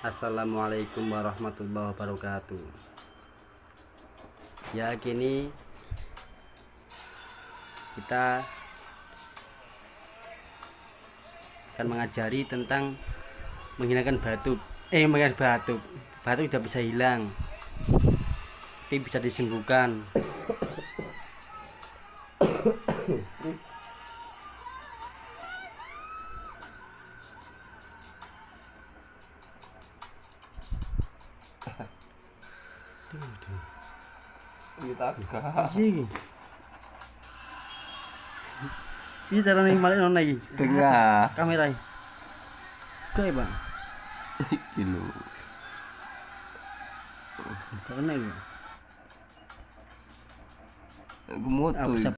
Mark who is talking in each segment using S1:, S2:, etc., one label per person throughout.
S1: Assalamualaikum warahmatullahi wabarakatuh. Ya, kini kita akan mengajari tentang menghilangkan batuk. Menghilangkan batuk. Batuk tidak bisa hilang, tapi bisa disembuhkan. Ini cara nih balik nona lagi.
S2: Tengah.
S1: Kamera. Kayak bang.
S2: Kilo.
S1: Karena itu.
S2: Gemutuh.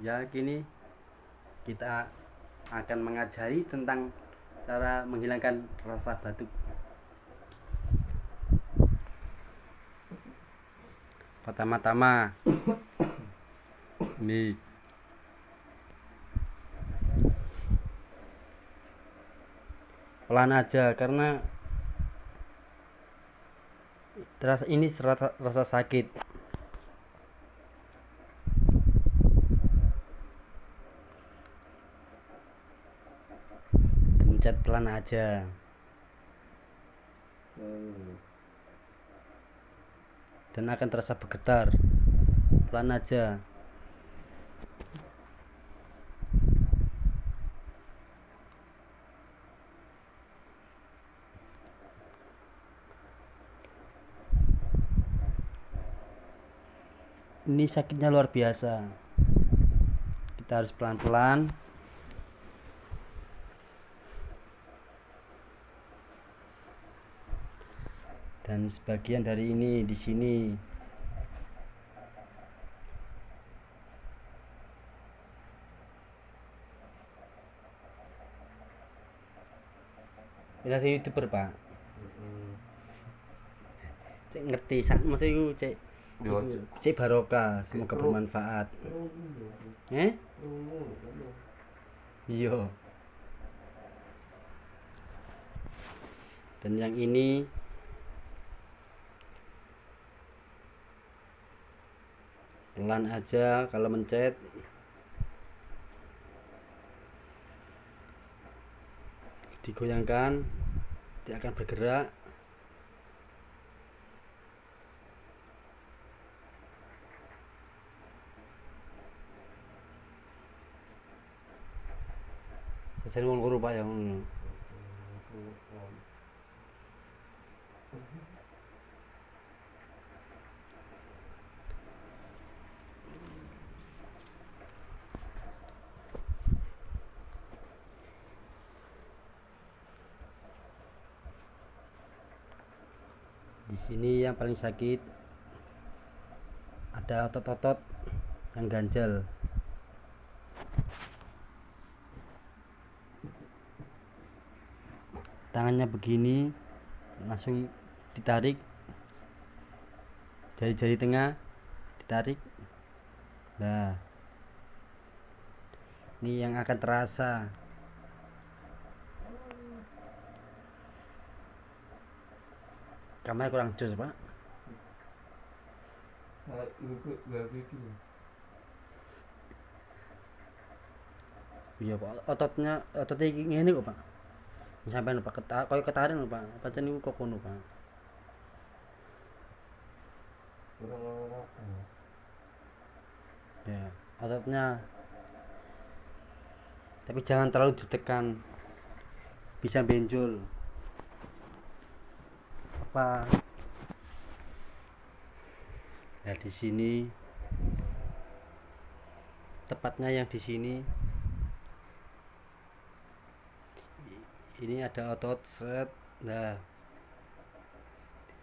S1: Ya, kini kita akan mengajari tentang cara menghilangkan rasa batuk. Pertama-tama ini pelan aja, karena ini rasa sakit. Pencet pelan aja. Dan akan terasa bergetar. Pelan aja. Ini sakitnya luar biasa. Kita harus pelan-pelan. Dan sebagian dari ini di sini. Kita dari YouTuber, Pak. Cek ngerti sak mesti iku cek barokah, semoga bermanfaat. Iya. Dan yang ini pelan aja, kalau mencet digoyangkan, dia akan bergerak. Saya wong guru Pak yang di sini yang paling sakit ada otot-otot yang ganjal. Tangannya begini, langsung ditarik, jari-jari tengah ditarik. Nah, ini yang akan terasa. Kamera kurang jos, Pak. Iya, Pak. Ototnya ngene kok, Pak. Sampai Pak koyo ketarin lho, Pak. Pancen niku kok kono, Pak. Ya, ototnya. Tapi jangan terlalu ditekan. Bisa benjol. Apa? Nah, di sini tepatnya yang di sini. Ini ada otot seret. Nah,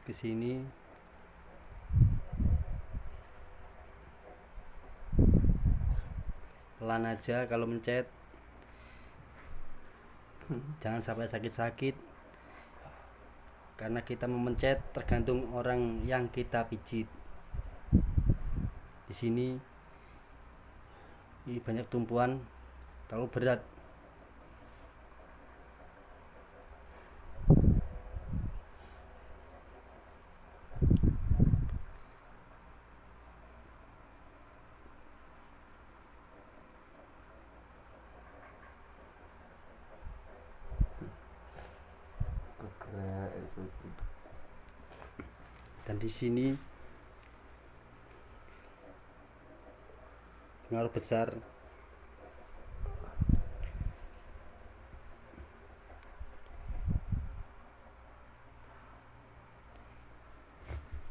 S1: ke sini pelan aja kalau mencet. Jangan sampai sakit-sakit, karena kita memencet tergantung orang yang kita pijit. Di sini ini banyak tumpuan, terlalu berat. dan di sini pengaruh besar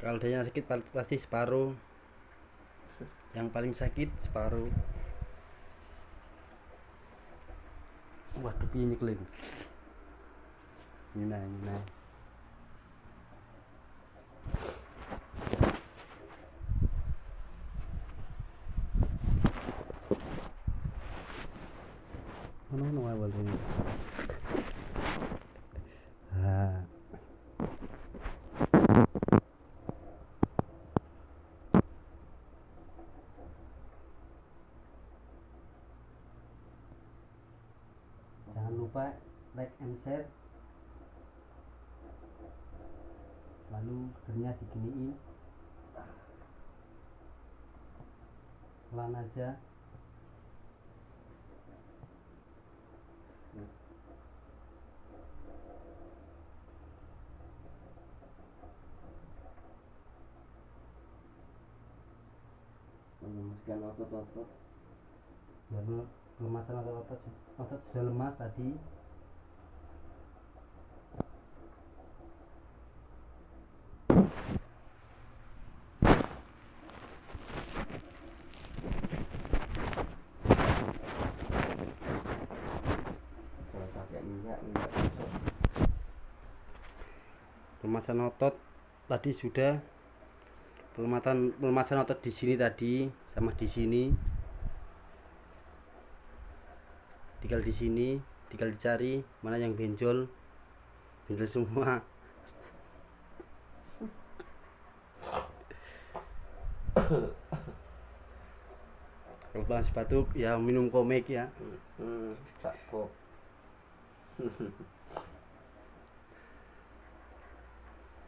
S1: kalau dia yang sakit pasti separuh, yang paling sakit separuh. Waduh, ini kelin ini nah. Ano awal ini. Jangan lupa like and share. Lalu gernya diginiin pelan aja.
S2: Menemuskan otot-otot.
S1: Biar pelemasan otot sudah lemas tadi.
S2: Kalau pakai minyak
S1: Pelemasan otot tadi sudah. Pelemasan otot di sini tadi sama di sini. Tinggal di sini, tinggal dicari mana yang benjol. Benjol semua. Kalau masih batuk ya minum komik ya.
S2: tak kok.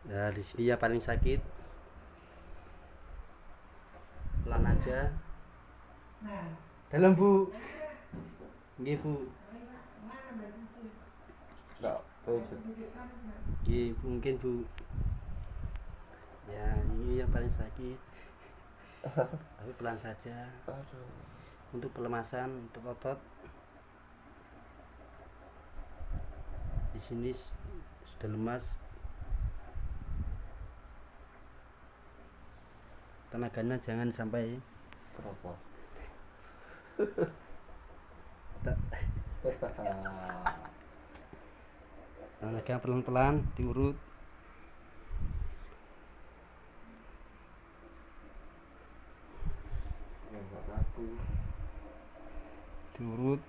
S1: Nah, di sini ya paling sakit. Pelan aja. Dalam Bu. Nggih Bu.
S2: Tak pojok.
S1: Nggih, mungkin Bu. Ya, ini yang paling sakit. Tapi pelan saja.
S2: Aduh.
S1: Untuk pelemasan untuk otot. Di sini sudah lemas. Tenaganya jangan sampai
S2: Kenapa?
S1: tenaga pelan-pelan diurut.
S2: Enggak aku.
S1: Diurut.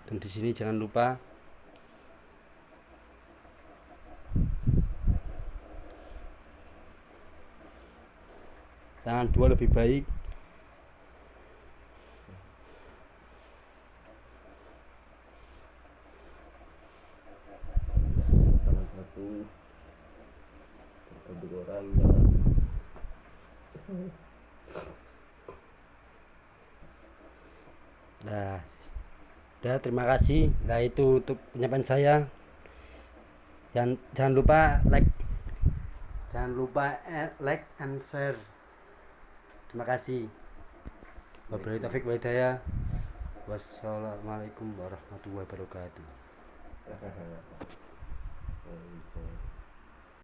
S1: Dan di sini jangan lupa tangan dua lebih baik.
S2: Tangan satu. Dua orang jangan.
S1: Nah, udah, terima kasih. Nah, itu untuk penyampaian saya. Jangan lupa like and share. Terima kasih. Wabillahi taufiq wal hidayah. Wassalamualaikum warahmatullahi wabarakatuh.